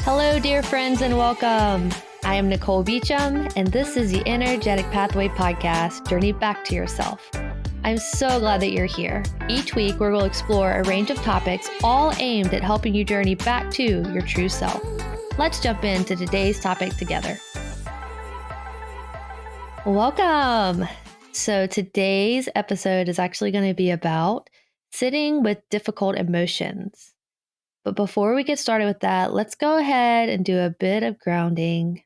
Hello, dear friends, and welcome. I am Nicole Beecham, and this is the Energetic Pathway Podcast, Journey Back to Yourself. I'm so glad that you're here. Each week, we will explore a range of topics, all aimed at helping you journey back to your true self. Let's jump into today's topic together. Welcome. So today's episode is actually going to be about sitting with difficult emotions. But before we get started with that, let's go ahead and do a bit of grounding.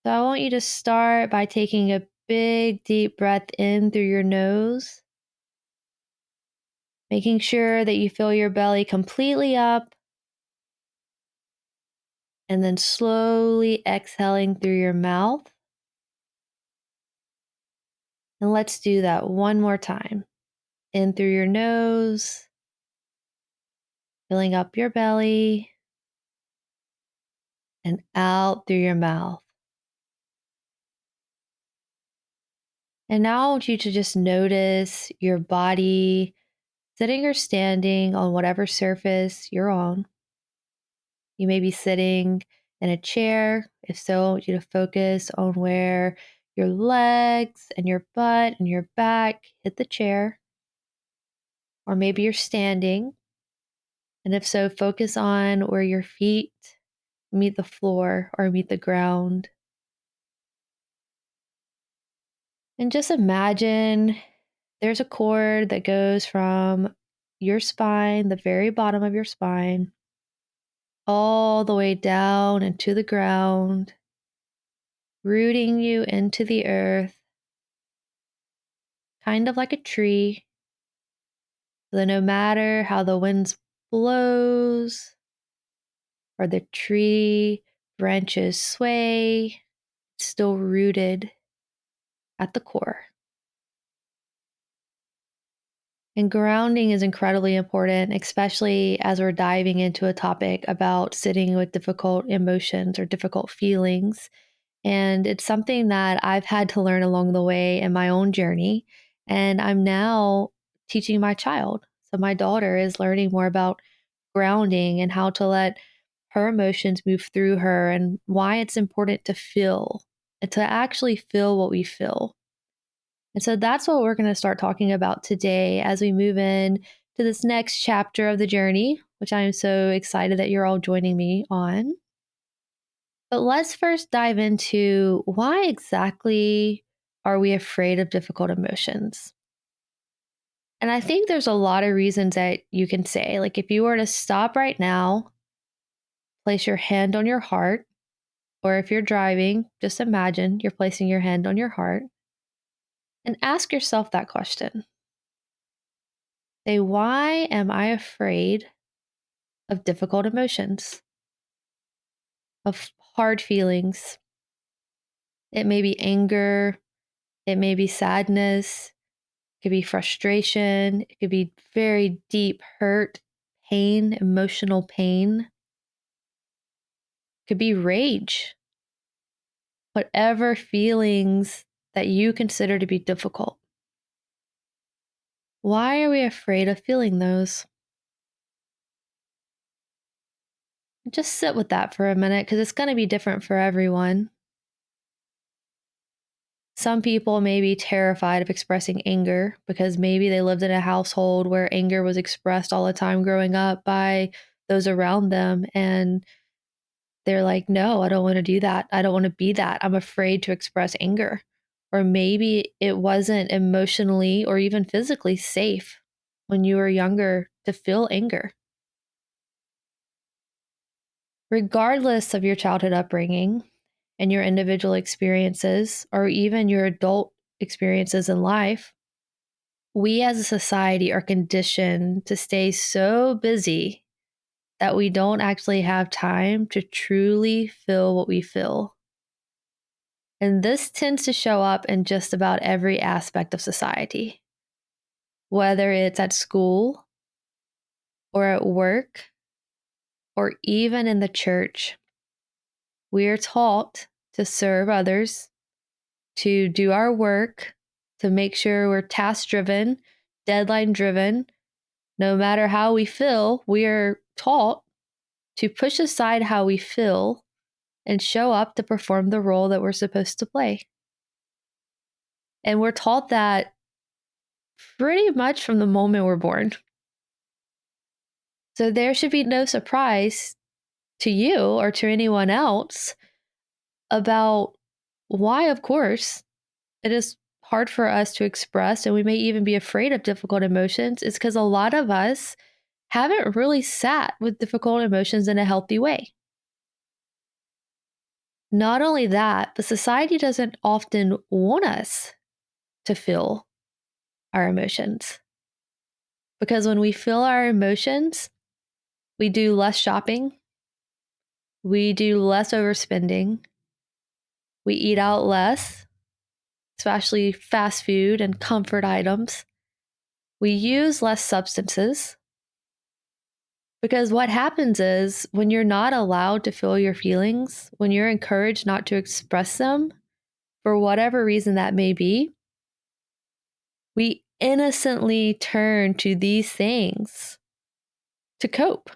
So I want you to start by taking a big, deep breath in through your nose, making sure that you fill your belly completely up, and then slowly exhaling through your mouth. And let's do that one more time. In through your nose, filling up your belly, and out through your mouth. And now I want you to just notice your body sitting or standing on whatever surface you're on. You may be sitting in a chair. If so, I want you to focus on where your legs and your butt and your back hit the chair. Or maybe you're standing. And if so, focus on where your feet meet the floor or meet the ground. And just imagine there's a cord that goes from your spine, the very bottom of your spine, all the way down into the ground, rooting you into the earth, kind of like a tree. So that no matter how the wind blows or the tree branches sway, it's still rooted at the core. And grounding is incredibly important, especially as we're diving into a topic about sitting with difficult emotions or difficult feelings. And it's something that I've had to learn along the way in my own journey. And I'm now teaching my child. So my daughter is learning more about grounding and how to let her emotions move through her and why it's important to feel and to actually feel what we feel. And so that's what we're going to start talking about today as we move in to this next chapter of the journey, which I am so excited that you're all joining me on. But let's first dive into why exactly are we afraid of difficult emotions? And I think there's a lot of reasons that you can say, like if you were to stop right now, place your hand on your heart, or if you're driving, just imagine you're placing your hand on your heart and ask yourself that question. Say, why am I afraid of difficult emotions, of hard feelings? It may be anger, it may be sadness, it could be frustration, it could be very deep hurt, pain, emotional pain. It could be rage. Whatever feelings that you consider to be difficult. Why are we afraid of feeling those? Just sit with that for a minute because it's going to be different for everyone. Some people may be terrified of expressing anger because maybe they lived in a household where anger was expressed all the time growing up by those around them. And they're like, no, I don't want to do that. I don't want to be that. I'm afraid to express anger. Or maybe it wasn't emotionally or even physically safe when you were younger to feel anger. Regardless of your childhood upbringing and your individual experiences, or even your adult experiences in life, we as a society are conditioned to stay so busy that we don't actually have time to truly feel what we feel. And this tends to show up in just about every aspect of society, whether it's at school or at work or even in the church. We are taught to serve others, to do our work, to make sure we're task driven, deadline driven. No matter how we feel, we are taught to push aside how we feel and show up to perform the role that we're supposed to play. And we're taught that pretty much from the moment we're born. So there should be no surprise to you or to anyone else about why, of course, it is hard for us to express and we may even be afraid of difficult emotions. It's because a lot of us haven't really sat with difficult emotions in a healthy way. Not only that, but society doesn't often want us to feel our emotions. Because when we feel our emotions, we do less shopping, we do less overspending, we eat out less, especially fast food and comfort items. We use less substances. Because what happens is when you're not allowed to feel your feelings, when you're encouraged not to express them, for whatever reason that may be, we innocently turn to these things to cope,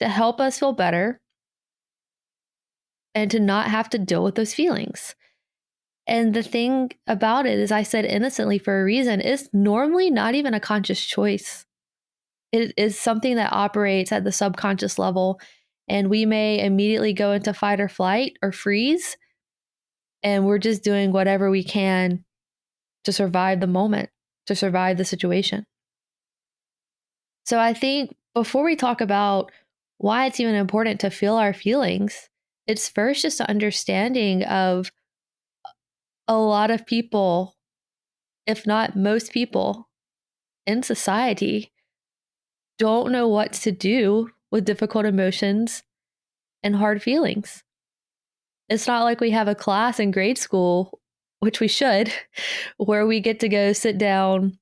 to help us feel better, and to not have to deal with those feelings. And the thing about it is, I said innocently for a reason, it's normally not even a conscious choice. It is something that operates at the subconscious level, and we may immediately go into fight or flight or freeze, and we're just doing whatever we can to survive the moment, to survive the situation. So I think before we talk about why it's even important to feel our feelings, it's first just an understanding of a lot of people, if not most people in society, don't know what to do with difficult emotions and hard feelings. It's not like we have a class in grade school, which we should, where we get to go sit down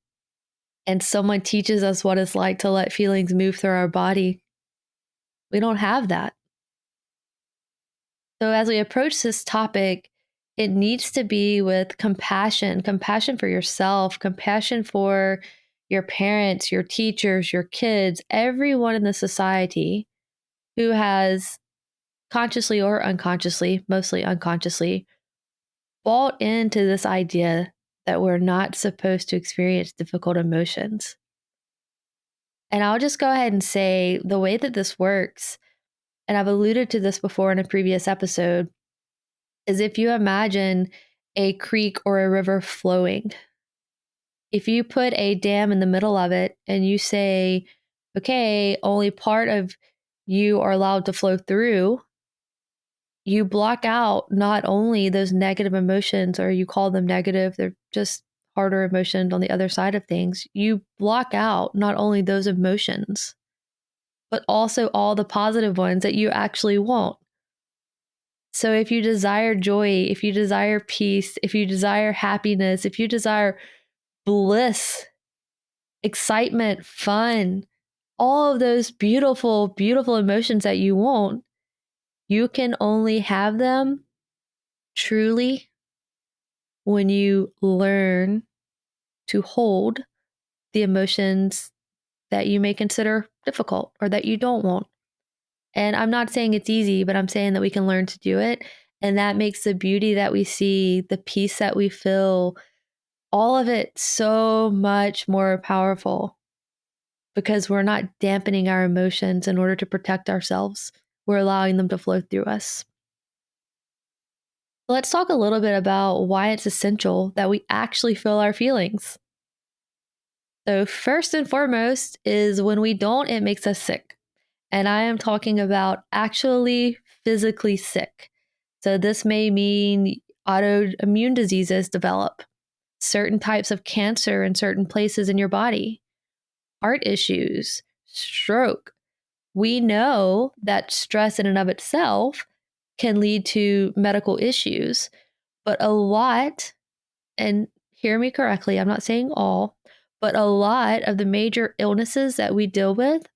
and someone teaches us what it's like to let feelings move through our body. We don't have that. So as we approach this topic, it needs to be with compassion, compassion for yourself, compassion for your parents, your teachers, your kids, everyone in the society who has consciously or unconsciously, mostly unconsciously, bought into this idea that we're not supposed to experience difficult emotions. And I'll just go ahead and say the way that this works, and I've alluded to this before in a previous episode, is if you imagine a creek or a river flowing. If you put a dam in the middle of it and you say, okay, only part of you are allowed to flow through, you block out not only those negative emotions, or you call them negative, they're just harder emotions on the other side of things. You block out not only those emotions, but also all the positive ones that you actually want. So if you desire joy, if you desire peace, if you desire happiness, if you desire bliss, excitement, fun, all of those beautiful, beautiful emotions that you want, you can only have them truly when you learn to hold the emotions that you may consider difficult or that you don't want. And I'm not saying it's easy, but I'm saying that we can learn to do it. And that makes the beauty that we see, the peace that we feel, all of it so much more powerful because we're not dampening our emotions in order to protect ourselves. We're allowing them to flow through us. Let's talk a little bit about why it's essential that we actually feel our feelings. So, first and foremost, is when we don't, it makes us sick. And I am talking about actually physically sick. So, this may mean autoimmune diseases develop, certain types of cancer in certain places in your body, heart issues, stroke. We know that stress in and of itself can lead to medical issues, but a lot, and hear me correctly, I'm not saying all, but a lot of the major illnesses that we deal with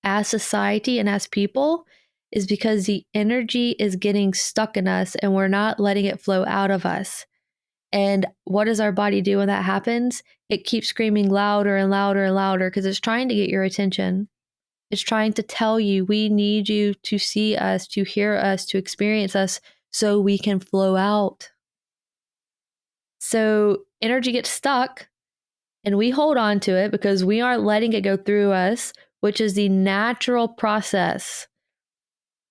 as society and as people is because the energy is getting stuck in us and we're not letting it flow out of us. And what does our body do when that happens? It keeps screaming louder and louder and louder because it's trying to get your attention. It's trying to tell you, we need you to see us, to hear us, to experience us so we can flow out. So energy gets stuck and we hold on to it because we aren't letting it go through us, which is the natural process.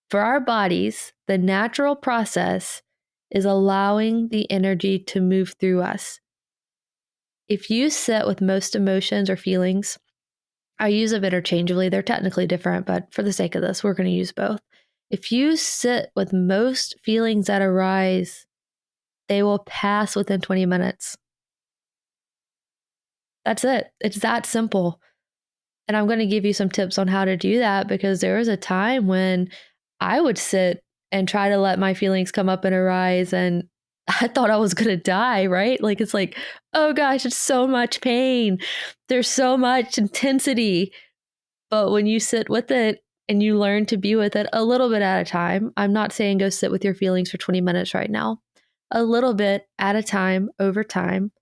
For our bodies, the natural process is allowing the energy to move through us. If you sit with most emotions or feelings, I use them interchangeably. They're technically different, but for the sake of this, we're going to use both. If you sit with most feelings that arise, they will pass within 20 minutes. That's it. It's that simple. And I'm going to give you some tips on how to do that because there was a time when I would sit and try to let my feelings come up and arise, and I thought I was going to die, right? Like, it's like, oh gosh, it's so much pain. There's so much intensity. But when you sit with it and you learn to be with it a little bit at a time, I'm not saying go sit with your feelings for 20 minutes right now, a little bit at a time, over time,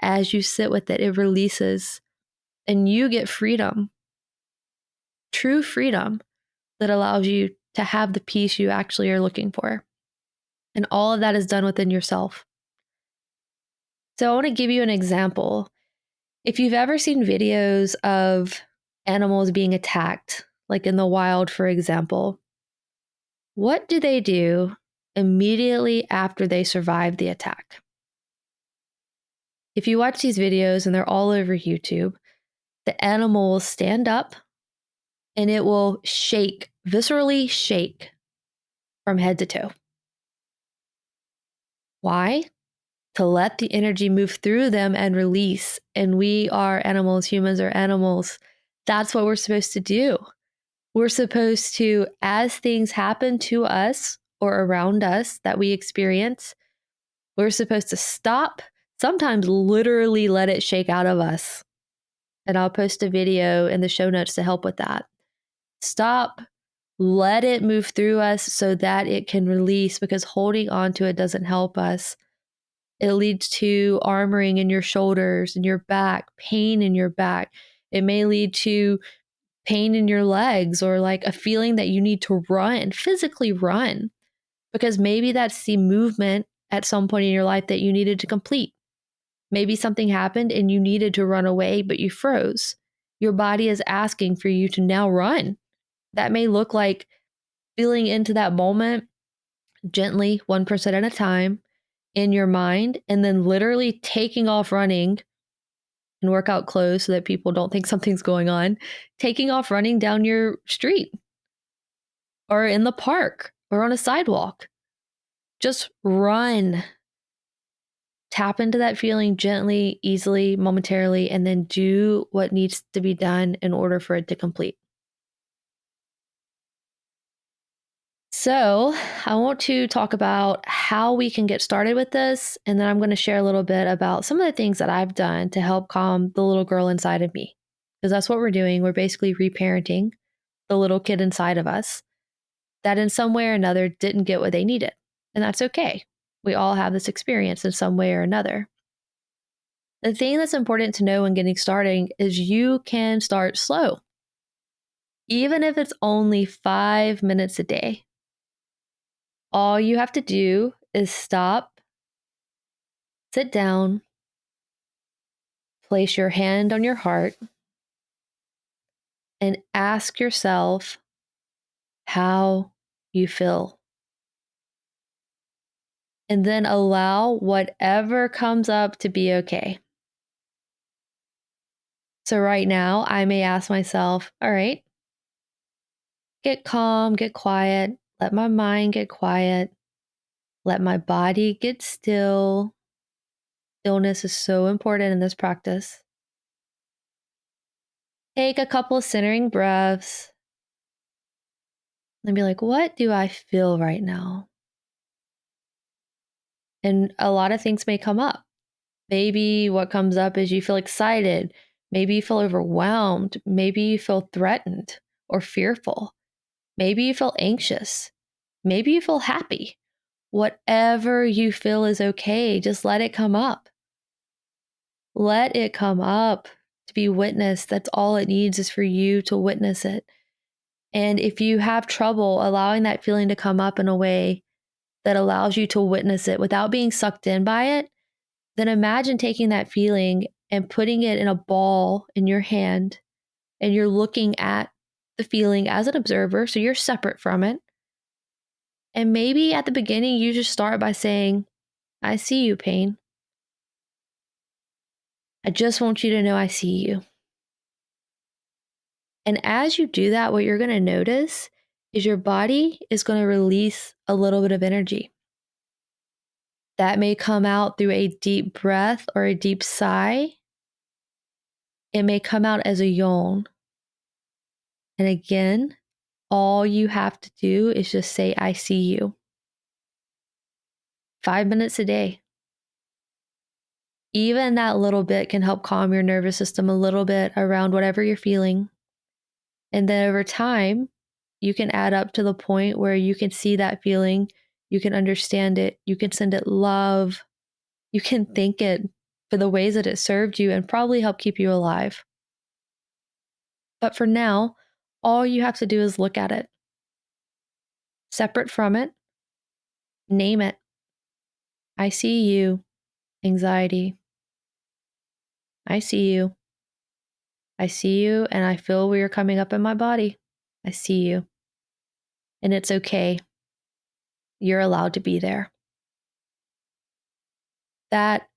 as you sit with it, it releases and you get freedom, true freedom that allows you to have the peace you actually are looking for. And all of that is done within yourself. So I want to give you an example. If you've ever seen videos of animals being attacked, like in the wild, for example, what do they do immediately after they survive the attack? If you watch these videos and they're all over YouTube, the animal will stand up and it will shake, viscerally shake from head to toe. Why? To let the energy move through them and release. And we are animals, humans are animals. That's what we're supposed to do. We're supposed to, as things happen to us or around us that we experience, we're supposed to stop, sometimes literally let it shake out of us. And I'll post a video in the show notes to help with that. Stop, let it move through us so that it can release, because holding on to it doesn't help us. It leads to armoring in your shoulders and your back, pain in your back. It may lead to pain in your legs or like a feeling that you need to run, physically run, because maybe that's the movement at some point in your life that you needed to complete. Maybe something happened and you needed to run away, but you froze. Your body is asking for you to now run. That may look like feeling into that moment gently, 1% at a time in your mind, and then literally taking off running in workout clothes so that people don't think something's going on, taking off running down your street or in the park or on a sidewalk. Just run. Tap into that feeling gently, easily, momentarily, and then do what needs to be done in order for it to complete. So, I want to talk about how we can get started with this, and then I'm going to share a little bit about some of the things that I've done to help calm the little girl inside of me. Because that's what we're doing. We're basically reparenting the little kid inside of us that in some way or another didn't get what they needed. And that's okay. We all have this experience in some way or another. The thing that's important to know when getting started is you can start slow. Even if it's only 5 minutes a day, all you have to do is stop, sit down, place your hand on your heart, and ask yourself how you feel. And then allow whatever comes up to be okay. So right now, I may ask myself, all right, get calm, get quiet, let my mind get quiet, let my body get still. Stillness is so important in this practice. Take a couple of centering breaths and be like, what do I feel right now? And a lot of things may come up. Maybe what comes up is you feel excited. Maybe you feel overwhelmed. Maybe you feel threatened or fearful. Maybe you feel anxious. Maybe you feel happy. Whatever you feel is okay. Just let it come up. Let it come up to be witnessed. That's all it needs, is for you to witness it. And if you have trouble allowing that feeling to come up in a way that allows you to witness it without being sucked in by it, then imagine taking that feeling and putting it in a ball in your hand, and you're looking at the feeling as an observer, so you're separate from it. And maybe at the beginning, you just start by saying, I see you, pain. I just want you to know I see you. And as you do that, what you're going to notice is your body is going to release a little bit of energy. That may come out through a deep breath or a deep sigh. It may come out as a yawn. And again, all you have to do is just say, I see you. 5 minutes a day. Even that little bit can help calm your nervous system a little bit around whatever you're feeling. And then over time, you can add up to the point where you can see that feeling, you can understand it, you can send it love, you can thank it for the ways that it served you and probably help keep you alive. But for now, all you have to do is look at it, separate from it, name it. I see you, anxiety. I see you. I see you, and I feel where you're coming up in my body. I see you. And it's okay. You're allowed to be there. That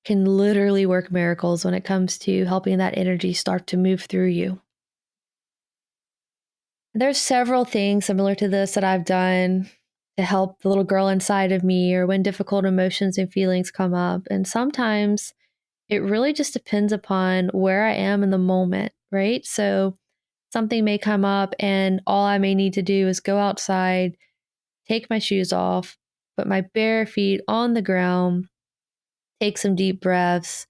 can literally work miracles when it comes to helping that energy start to move through you. There's several things similar to this that I've done to help the little girl inside of me or when difficult emotions and feelings come up. And sometimes it really just depends upon where I am in the moment, right? So something may come up and all I may need to do is go outside, take my shoes off, put my bare feet on the ground, take some deep breaths,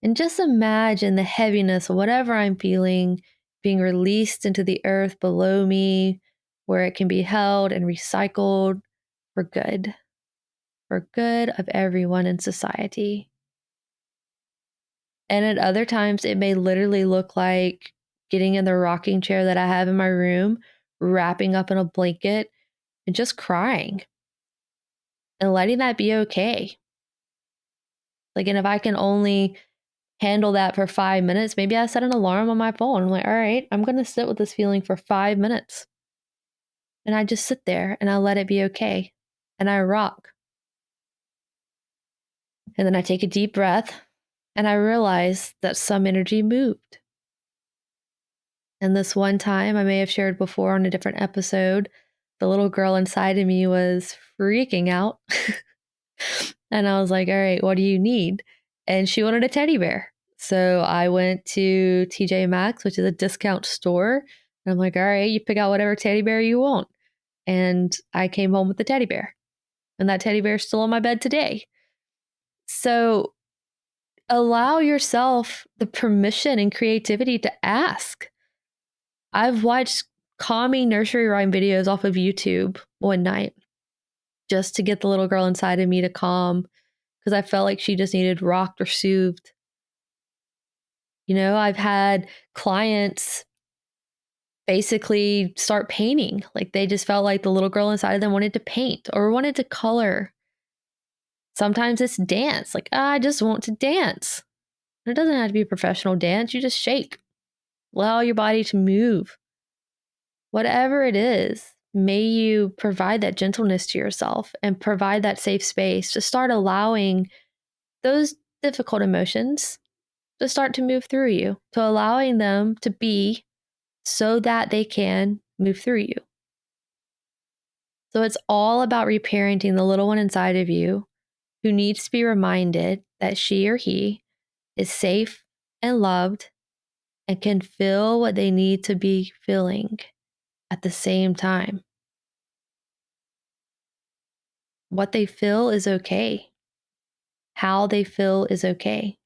and just imagine the heaviness of whatever I'm feeling being released into the earth below me, where it can be held and recycled for good of everyone in society. And at other times, it may literally look like getting in the rocking chair that I have in my room, wrapping up in a blanket, and just crying and letting that be okay. Like, and if I can only handle that for 5 minutes, maybe I set an alarm on my phone. I'm like, all right, I'm going to sit with this feeling for 5 minutes. And I just sit there and I let it be okay. And I rock. And then I take a deep breath and I realize that some energy moved. And this one time, I may have shared before on a different episode, the little girl inside of me was freaking out. And I was like, all right, what do you need? And she wanted a teddy bear. So I went to TJ Maxx, which is a discount store. And I'm like, all right, you pick out whatever teddy bear you want. And I came home with the teddy bear. And that teddy bear is still on my bed today. So allow yourself the permission and creativity to ask. I've watched calming nursery rhyme videos off of YouTube one night just to get the little girl inside of me to calm because I felt like she just needed rocked or soothed. You know, I've had clients basically start painting. Like they just felt like the little girl inside of them wanted to paint or wanted to color. Sometimes it's dance. Like, I just want to dance. It doesn't have to be a professional dance. You just shake. Allow your body to move. Whatever it is, may you provide that gentleness to yourself and provide that safe space to start allowing those difficult emotions to start to move through you, to allowing them to be so that they can move through you. So it's all about reparenting the little one inside of you who needs to be reminded that she or he is safe and loved and can feel what they need to be feeling at the same time. What they feel is okay. How they feel is okay.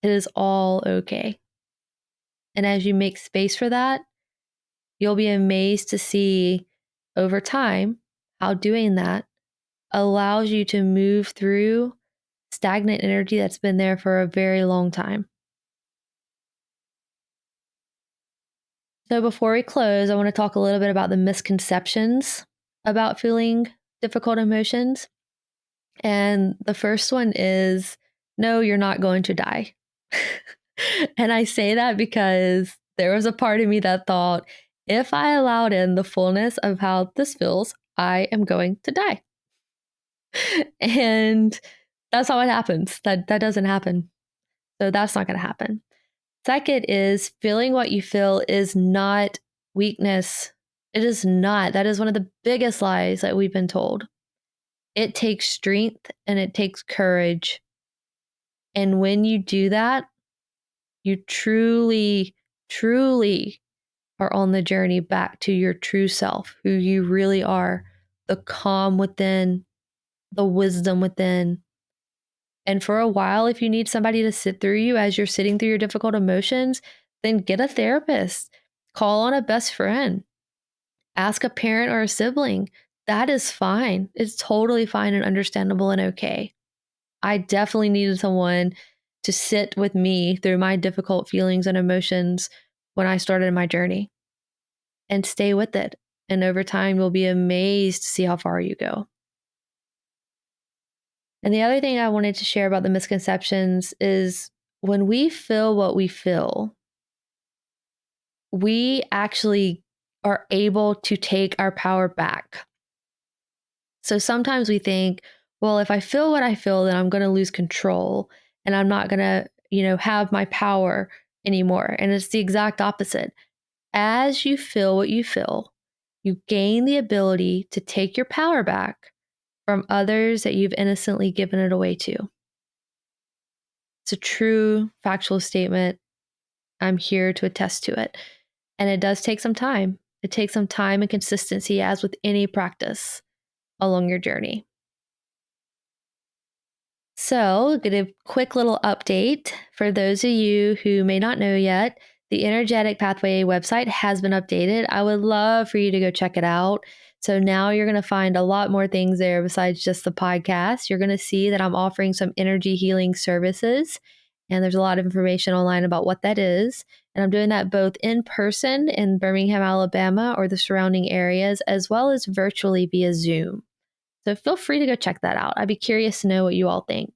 It is all okay. And as you make space for that, you'll be amazed to see over time how doing that allows you to move through stagnant energy that's been there for a very long time. So before we close, I want to talk a little bit about the misconceptions about feeling difficult emotions. And the first one is no, you're not going to die. And I say that because there was a part of me that thought if I allowed in the fullness of how this feels, I am going to die. And that's not what happens. That doesn't happen. So that's not going to happen. Second is feeling what you feel is not weakness. It is not. That is one of the biggest lies that we've been told. It takes strength and it takes courage. And when you do that, you truly, truly are on the journey back to your true self, who you really are, the calm within, the wisdom within. And for a while, if you need somebody to sit through you as you're sitting through your difficult emotions, then get a therapist, call on a best friend, ask a parent or a sibling. That is fine. It's totally fine and understandable and okay. I definitely needed someone to sit with me through my difficult feelings and emotions when I started my journey and stay with it. And over time, you'll be amazed to see how far you go. And the other thing I wanted to share about the misconceptions is when we feel what we feel, we actually are able to take our power back. So sometimes we think, well, if I feel what I feel, then I'm going to lose control and I'm not going to, have my power anymore. And it's the exact opposite. As you feel what you feel, you gain the ability to take your power back from others that you've innocently given it away to. It's a true factual statement. I'm here to attest to it. And it does take some time. It takes some time and consistency, as with any practice along your journey. So, get a quick little update for those of you who may not know yet. The Energetic Pathway website has been updated. I would love for you to go check it out. So now you're going to find a lot more things there besides just the podcast. You're going to see that I'm offering some energy healing services, and there's a lot of information online about what that is. And I'm doing that both in person in Birmingham, Alabama, or the surrounding areas, as well as virtually via Zoom. So feel free to go check that out. I'd be curious to know what you all think.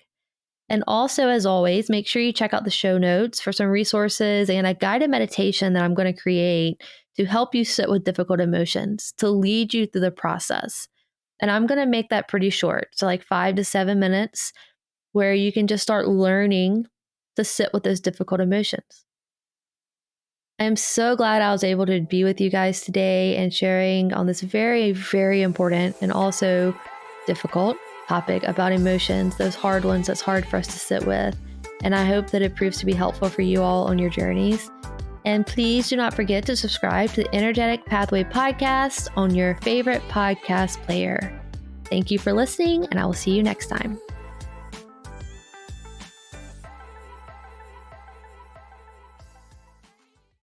And also, as always, make sure you check out the show notes for some resources and a guided meditation that I'm going to create to help you sit with difficult emotions, to lead you through the process. And I'm going to make that pretty short, so like 5 to 7 minutes, where you can just start learning to sit with those difficult emotions. I'm so glad I was able to be with you guys today and sharing on this very, very important and also difficult topic about emotions, those hard ones that's hard for us to sit with. And I hope that it proves to be helpful for you all on your journeys. And please do not forget to subscribe to the Energetic Pathway podcast on your favorite podcast player. Thank you for listening, and I will see you next time.